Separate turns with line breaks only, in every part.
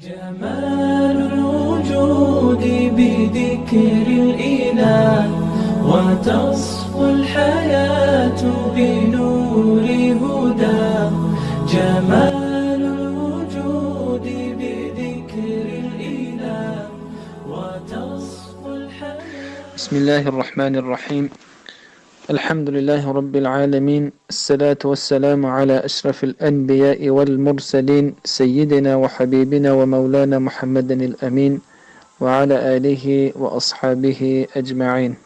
جمال الوجود بذكر الإله وتصفو الحياة بنور هداه. جمال الوجود بذكر الإله وتصفو الحياة.
بسم الله الرحمن الرحيم. الحمد لله رب العالمين، الصلاة والسلام على أشرف الأنبياء والمرسلين، سيدنا وحبيبنا ومولانا محمد الأمين وعلى آله وأصحابه أجمعين.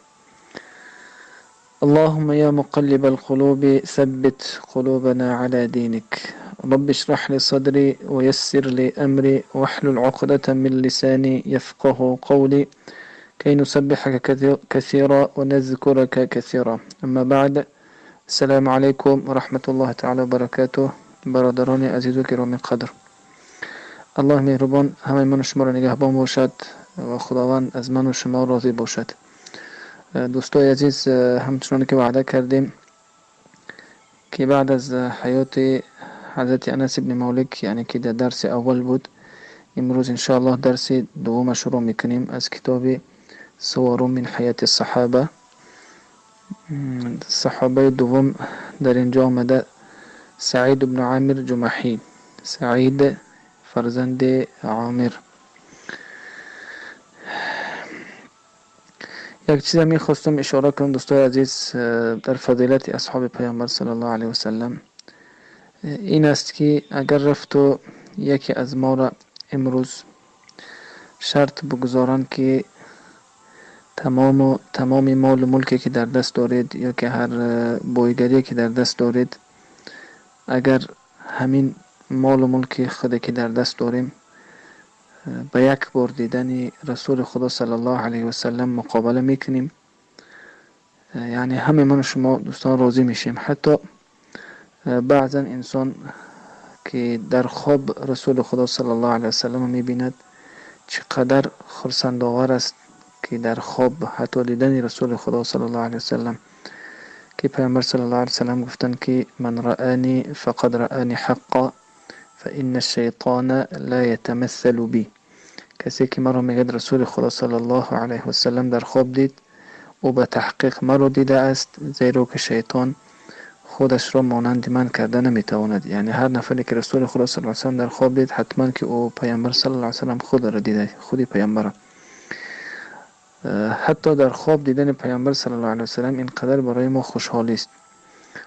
اللهم يا مقلب القلوب ثبت قلوبنا على دينك. رب اشرح لي صدري ويسر لي أمري واحلل عقدة من لساني يفقه قولي كي نسبحك كثيرا ونذكرك كثيرا. أما بعد، السلام عليكم ورحمة الله تعالى وبركاته. برادران عزیز و گرامی قدر، الله مهربان همه من و شما را نگهبان باشد و خداوند از من و شما راضی باشد. دوستای عزیز، همچنان که وعده کردیم که بعد از حیات حضرت انس بن مالک، یعنی که در درس اول بود، امروز انشاءالله درس دوم شروع میکنیم از کتاب صور من حیات الصحابه. صحابه دوم در اینجا آمده سعید بن عامر جمحی، سعید فرزند عامر. یک چیز می خواستم اشاره کنم دوستای عزیز در فضیلت اصحاب پیامبر صلی الله علیه و سلم، این است که اگر رفت و یکی از ما را امروز شرط بگذارند که تمام مال و ملکی که در دست دارید یا که هر بایگری که در دست دارید، اگر همین مال و ملک خود که در دست داریم به یک بار دیدن رسول خدا صلی الله علیه و سلم مقابله میکنیم، یعنی همه من و شما دوستان راضی میشیم. حتی بعضا انسان که در خواب رسول خدا صلی الله علیه و سلم میبیند، چقدر خرسند آور است که در خواب حتی دیدن رسول خدا صلی الله علیه و سلم، که پیامبر صلی الله علیه و سلم گفتند که من رآنی فقد رآنی حقا فإن الشیطان لا يتمثل بی. کسی که مرا میگد رسول خدا صلی الله علیه و سلم در خواب دید، او به تحقیق مرا دیده است، زیرا که شیطان خودش را مانند من کرده نمیتواند. یعنی هر نفری که رسول خدا صلی الله علیه و سلم در خواب دید، حتما که او پیامبر صلی الله علیه و سلم خود را دیده، خودی پیامبر. حتی در خواب دیدن پیامبر صلی الله علیه و سلم اینقدر برای ما خوشحالی است.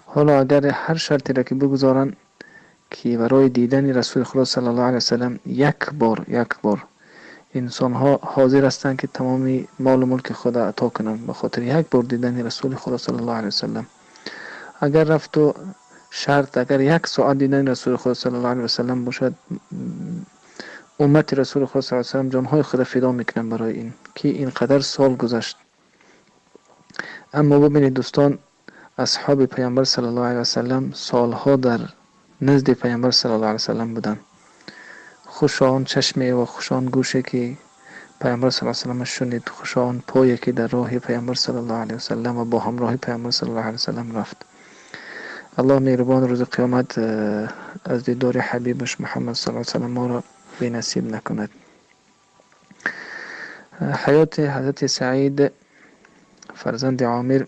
حالا اگر هر شرطی را که بگذارن که برای دیدن رسول خدا صلی الله علیه و سلم یک بار انسان ها حاضر هستند که تمامی مال و ملک خدا عطا کنند به خاطر یک بار دیدن رسول خدا صلی الله علیه و سلم، اگر رفت و شرط اگر یک ساعت دیدن رسول خدا صلی الله علیه و سلم باشد، امت رسول خدا صلی الله علیه و سلم جانهای خود فدا میکنن برای این که اینقدر سال گذشت. اما ببینید دوستان، اصحاب پیامبر صلی الله علیه و سلم سالها در نزد پیامبر صلی الله علیه و سلم بودن. خوشان چشمه و خوشان گوشه که پیامبر صلی الله علیه و سلم شنید، خوشان پایی که در راه پیامبر صلی الله علیه و سلم و با همراه پیامبر صلی الله علیه و سلم رفت. الله مهربان روز قیامت از دیدار حبیبش محمد صلی الله علیه و سلم ما را بی نصیب نکند. حیات حضرت سعید فرزند عامر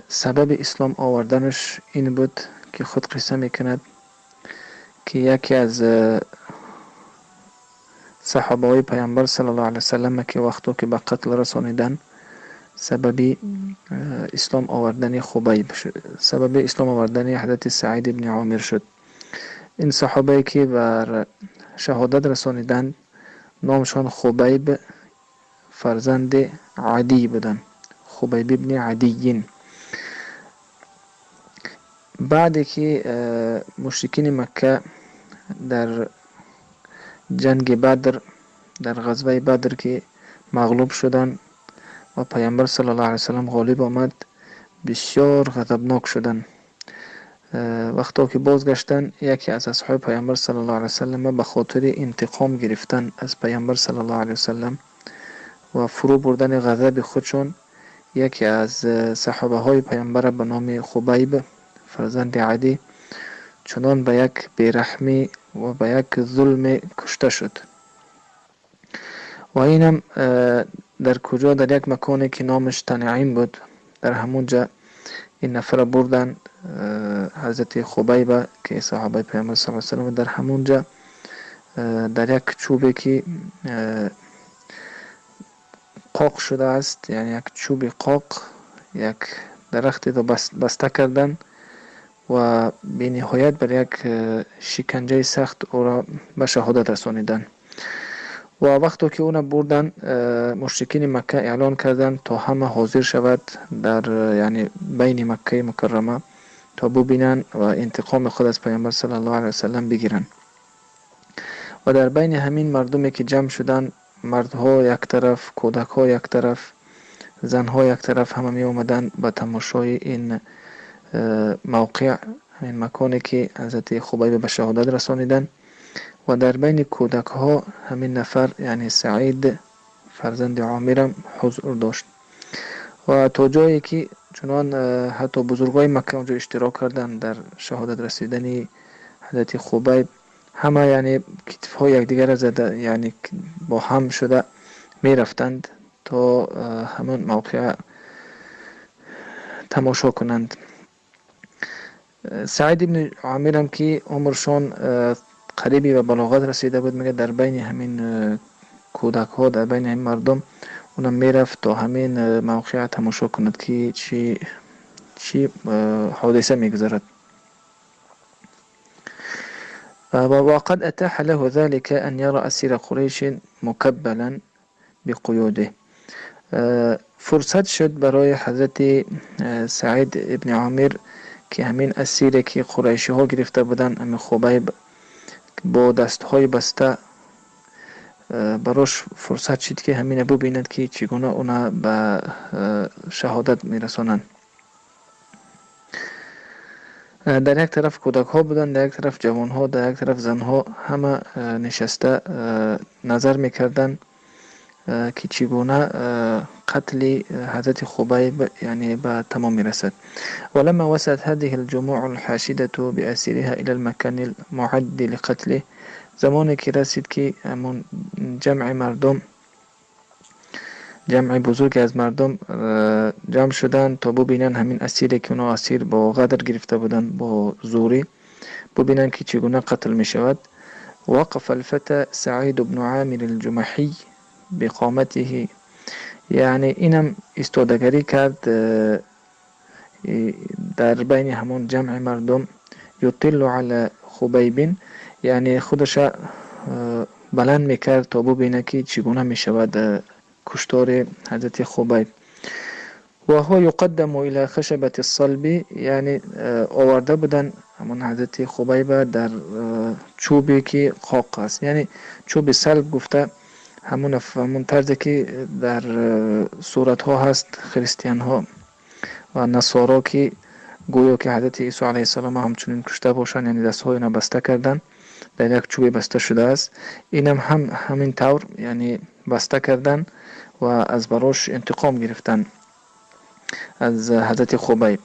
سبب اسلام آوردنش این بود که خود قصه میکند که یکی از صحابه های پیامبر صلی الله علیه و سلم که وقتی که به قتل رسانیدن، سبب اسلام آوردن خبیب شد، سبب اسلام آوردن حضرت سعید ابن عامر شد. این صحابه که بر شهادت رسانیدن نامشان خبیب فرزند عدی بودن، خبیب ابن عدیین. بعد که مشرکین مکه در جنگ بدر، در غزوه بدر که مغلوب شدن و پیامبر صلی الله علیه و سلم غالب آمد، بسیار غضبناک شدن. وقتی که بازگشتن، یکی از اصحاب پیامبر صلی الله علیه و سلم به خاطر انتقام گرفتن از پیامبر صلی الله علیه و سلم و فرو بردن غضب خودشون، یکی از صحابه های پیامبر به نام خبیب فرزند عدی چنان به یک بیرحمی و به یک ظلم کشته شد. و اینم در کجا؟ در یک مکانی که نامش تنعیم بود. در همونجا این نفر بردن حضرت خبیب که صحابه پیامبر صلی الله علیه و سلم، در همونجا در یک چوبی که قاق شده است، یعنی یک چوب قاق، یک درختی رو بسته کردن و به نهایت بر یک شکنجه سخت او را به شهادت رسانیدن. و وقتی که اون بردن، مشرکین مکه اعلان کردن تا همه حاضر شود در یعنی بین مکه مکرمه تا ببینن و انتقام خود از پیامبر صلی الله علیه و سلم بگیرن. و در بین همین مردمی که جمع شدن، مردها یک طرف، کودکها یک طرف، زنها یک طرف، همه می اومدن به تماشای این موقع، این مکانی که حضرت خبیب به شهادت رسانیدن. و در بین کودک ها همین نفر یعنی سعید فرزند عامرم حضور داشت. و تا جایی که چنان حتی بزرگای مکه اونجا اشتراک کردن در شهادت رسیدن حضرت خبیب، همه یعنی کتف ها یکدیگر را زده، یعنی با هم شده می رفتند تا همون موقع تماشا کنند. سعید ابن عامر هم که عمرشان قریبی به بلاغت رسیده بود، میگه در بین همین کودک ها، در بین همین مردم اونم میرفت تا همین موقع تماشا کند که چی حادثه میگذرد. وقد اتاح له ذلك ان يرى اسير قريش مكبلا بقيوده. فرصت شد برای حضرت سعید ابن عامر که همین اسیری که قریشی ها گرفته بودن، همین خبیب، با دستهای بسته براش فرصت شد که همین ببیند که چگونه اونا به شهادت میرسانند. در یک طرف کودک ها بودن، در یک طرف جوان ها، در یک طرف زن ها، همه نشسته نظر میکردن که چگونه قتل حضرت خبیب یعنی به تمام میرسد. ولما وصلت هذه الجموع الحاشدة بأسيرها إلى المكان المعد لقتله، زمانی که رسید که همون جمع بزرگ از مردم جمع شدن تا ببینن همین اسیری که اونا اسیر با غدر گرفته بودن، با زوری، ببینن که چگونه قتل می شود. وقف الفتى سعید بن عامر الجمحی بقامته، یعنی اینم استادگری کرد در بین همون جمع مردم، یطل علی خبیب، یعنی خودش بلند میکرد تا ببینه که چگونه میشود کشتار حضرت خبیب. و هو یقدم الى خشبة الصلب، یعنی آورده بودن همون حضرت خبیب در چوبی که قاق است، یعنی چوب صلب گفته همون طرزی که در صورت ها هست خریستیان ها و نصارا که گویا که حضرت عیسی علیه السلام همچنین کشته باشن، یعنی دست های بسته کردن، در یک چوبی بسته شده است. اینم همین طور یعنی بسته کردن و از براش انتقام گرفتن از حضرت خبیب.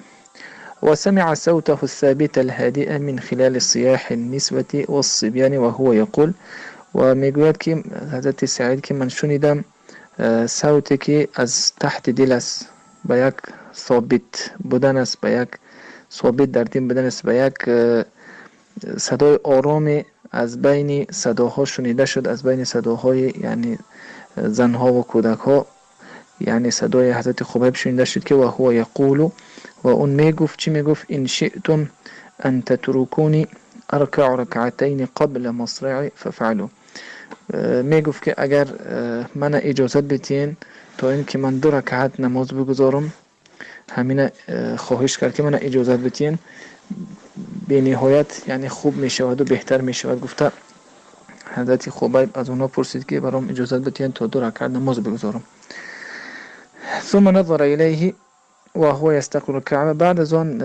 و سمع صوته الثابت الهادئ من خلال صياح النسوة والصبيان وهو يقول، و میگوید که حضرت سعید که من شنیدم صوتی که از تحت دل است، به یک ثابت بودن است، به یک ثابت در دین بودن است، به یک صدای آرامی از بین صداها شنیده شد، از بین صداهای یعنی زنها و کودک ها، یعنی صدای حضرت خبیب شنیده شد که و هو یقول، و اون میگفت، چی میگفت؟ ان شئتم ان تتركوني اركع ركعتين قبل مصرعي ففعلوا. میگفت که اگر من اجازت بدین تا این که من 2 رکعت نماز بگذارم، همین خواهش کرد که من اجازت بدین، به نهایت یعنی خوب میشود و بهتر میشود. گفته حضرت خبیب از اونا پرسید که برام اجازت بدین تا 2 رکعت نماز بگذارم. ثم نظر الیه و هو یستقبل الکعبه، بعد از آن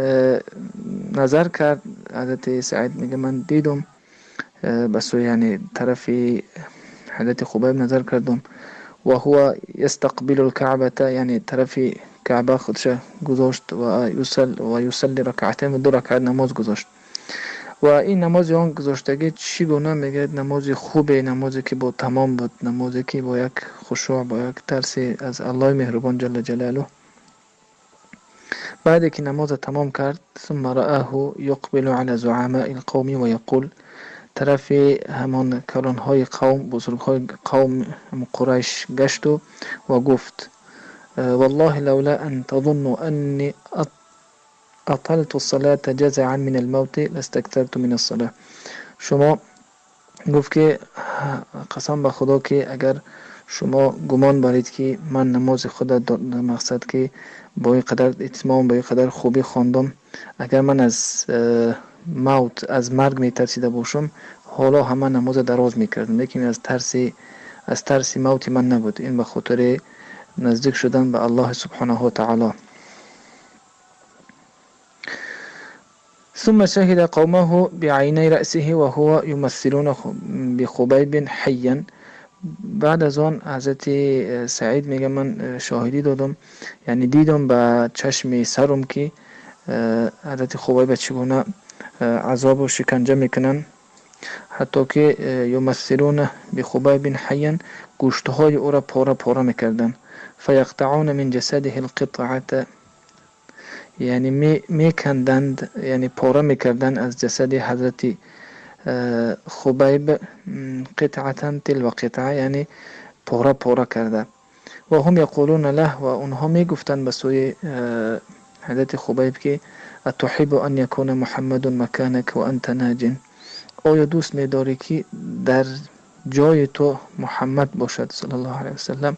نظر کرد حضرت سعید، میگه من دیدم بس یعنی طرف حضرت خبیب نظر کردم، و هو یستقبل الکعبه، یعنی طرف کعبه خودش گذاشت و یصلی رکعتین، 2 رکعت نماز گذاشت. و این نماز آن گذاشتگی چی گونه میگه؟ نماز خوبه، نمازی که با تمام بود، نمازی که با یک خشوع، با یک ترس از الله مهربان جل جلاله. بعد که نماز تمام کرد، ثم رآه یقبل على زعماء القوم و یقول، طرف همان کلانهای قوم، بزرگهای قوم قریش گشت و گفت والله لولا ان تظنوا اني اطلت الصلاة جزعا من الموت لاستكثرت من الصلاة. شما گفت که قسم به خدا که اگر شما گمان برید که من نماز خود مقصد که با این قدر اتمام، با این قدر خوبی خواندم، اگر من از موت، از مرگ می ترسیده باشم، حالا همه نماز دراز می کردم، لیکن از ترس موت من نبود. این به خاطر نزدیک شدن به الله سبحانه و تعالی. ثم شهد قومه بعيني رأسه وهو يمثلون بخبيب حيا. بعد از آن حضرت سعید میگه من شاهدی دادم، یعنی دیدم با چشم سرم که حضرت خبیب چگونه عذاب و شکنجه میکنن، حتی که یمثلون بخبیب حیا، گوشتهای او را پاره پاره میکردن. فیقطعون من جسده القطعه، یعنی میکندند، یعنی پاره میکردن از جسد حضرت خبیب قطعه تلو قطعه، یعنی پاره پاره کرده. و هم یقولون له، و اونها میگفتند به سوی حضرت خبیب که اتحب ان یکون محمد مکانک و انت ناج، آیا دوست می‌داری که در جای تو محمد باشد صلی الله علیه وسلم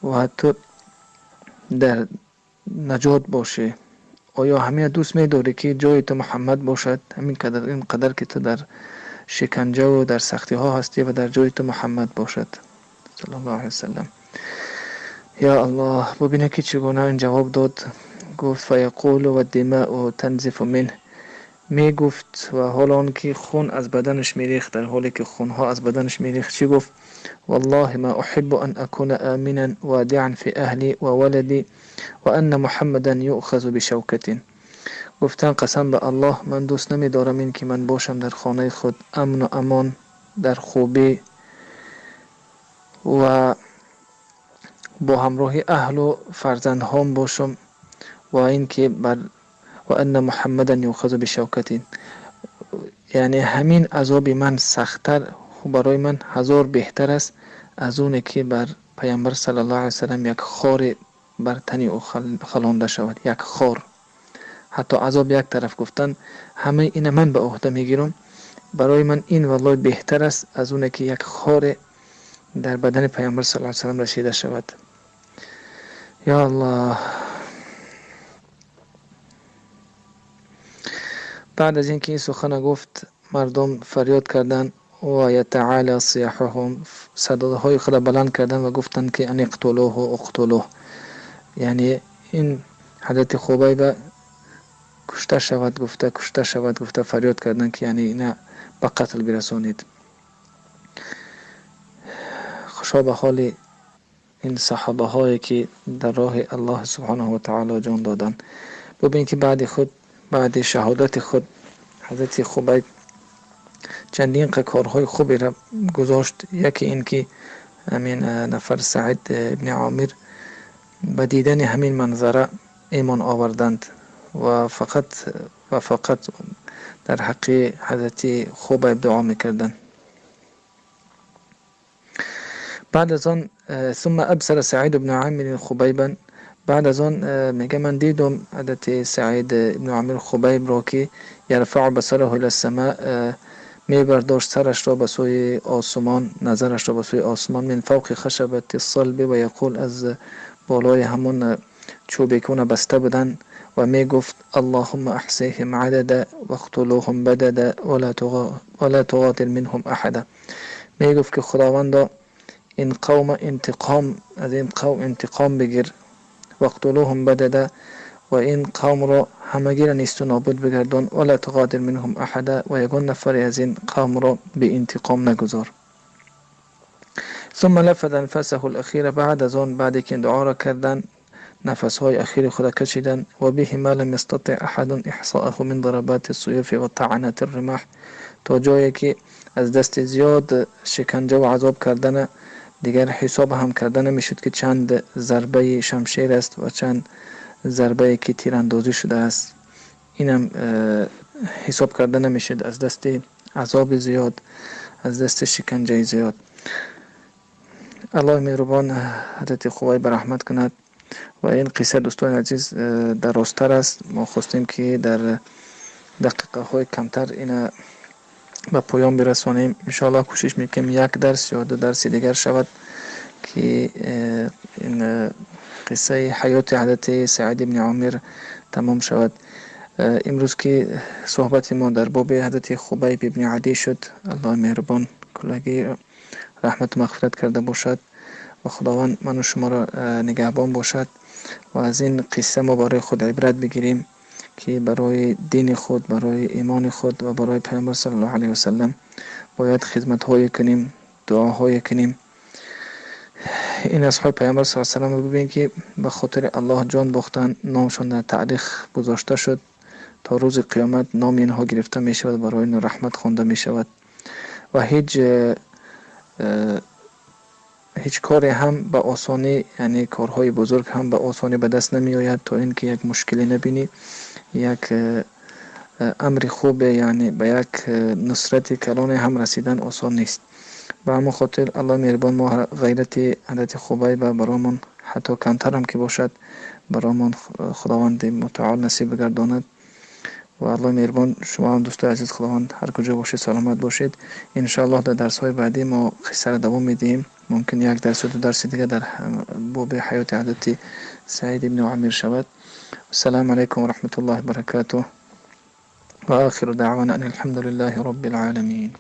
و تو در نجات باشه؟ آیا همین دوست می‌داری که جای تو محمد باشد؟ همین قدر که تو در شکنجه و در سختی ها هستی و در جای تو محمد باشد صلی الله علیه وسلم. یا الله، ببینه که چگونه این جواب داد. گفت فیقول و دماء تنزف منه، می گفت و حال آن که خون از بدنش میریخت، در حالی که خونها از بدنش میریخت چی گفت؟ والله ما احب ان اكون آمنا وادعا في اهلی و ولدی و ان محمدا یؤخذ بشوکة. گفتن قسم به الله من دوست نمی دارم این که من باشم در خانه خود امن و امان، در خوبی و با همراهی اهل و فرزندهام باشم، و این که و ان محمدا یؤخذ بشوکة، یعنی همین عذاب من سختتر برای من هزار بهتر است از اون که بر پیامبر صلی الله علیه وسلم یک خار بر تنی او خلانده شود، یک خار. حتی عذاب یک طرف گفتن همه این من به عهده میگیرم، برای من این والله بهتر است از اون که یک خار در بدن پیامبر صلی الله علیه وسلم رسیده شود. یا الله. بعد از اینکه این سخن گفت، مردم فریاد کردند و یتعالی صیاحهم، صداهای خود بلند کردند و گفتند که ان اقتلوه و اقتلوه، یعنی این حضرت خبیب کشته شود، کشته شود، فریاد کردند که یعنی اینا به قتل برسانید. خوشا به حال این صحابه هایی که در راه الله سبحانه و تعالی جان دادن. ببین که بعد شهادت خود حضرت خبیب چندین کارهای خوبی را گذاشت. یکی این که همین نفر سعید ابن عامر به دیدن همین منظره ایمان آوردند و فقط در حق حضرت خبیب دعا میکردند. بعد از آن ثم ابصر سعید ابن عامر خبیبا، بعد از آن میگه من دیدم حضرت سعید ابن عامر خبیب را که یرفع بصره الی السماء، میبرداشت سرش را به سوی آسمان، نظرش را به سوی آسمان، من فوق خشبة الصلب و یقول، از بالای همون چوبکون بسته بودن و می گفت اللهم احصیهم عددا واقتلوهم بددا ولا تقاتل منهم احدا. می گفت که خداوندا این قوم انتقام بگیر، واقتلوهم بددا، و این قوم را همگی را نیست و نابود بگردان، ولا تقاتل منهم احدا، و یگان نفری از این قوم را به انتقام نگذار. ثم لفظ انفسه الاخیره، بعد از آن بعد که دعا را کردن نفسهای اخیر خود کشیدن. و به ما لم یستطع احد احصاءه من ضربات السیوف و طعنات الرماح، تا جایی که از دست زیاد شکنجه و عذاب کردن دیگر حساب هم کردن نمیشد که چند ضربه شمشیر است و چند ضربه که تیراندازی شده است. اینم حساب کردن نمیشد از دست عذاب زیاد، از دست شکنجه زیاد. الله مهربان حضرت خدای رحمت کند. و این قصه دوستان عزیز درازتر است. ما خواستیم که در دقیقه های کمتر این به پایان برسانیم. انشاءالله کوشش میکنیم یک درس یا دو درس دیگر شود که این قصه حیات حضرت سعید بن عامر تمام شود. امروز که صحبت ما در باب حضرت خبیب بن عدی شد، الله مهربان کلگی رحمت و مغفرت کرده باشد و خداوند من و شما را نگهبان باشد و از این قصه ما برای خود عبرت بگیریم که برای دین خود، برای ایمان خود و برای پیامبر صلی الله علیه و سلم باید خدمت های کنیم، دعاهای کنیم. این اصحاب پیامبر صلی الله علیه و سلم ببین که به خاطر الله جان باختن، نامشان در تاریخ گذاشته شد. تا روز قیامت نام اینها گرفته می شود، برای این رحمت خوانده می شود و هیچ کاری هم به آسانی، یعنی کارهای بزرگ هم به آسانی به دست نمی آید تا اینکه یک مشکلی نبینی. یک امر خوب، یعنی به یک نصرت کلان هم رسیدن آسان نیست. به همون خاطر الله مهربان ما غیرت حضرت خبیب برامون حتی کمتر هم که باشد برامون خداوند متعال نصیب بگرداند. و الله مهربان شما هم دوستان عزیز خداوند هر کجا باشید سلامت باشید. ان شاء الله در درس های بعدی ما قصه را دوام میدیم. ممکن یک درس و دو درس دیگه در باب حیات حضرت سعید بن عامر شود. السلام علیکم و رحمت الله و برکاته و آخر دعوانا ان الحمد لله رب العالمین.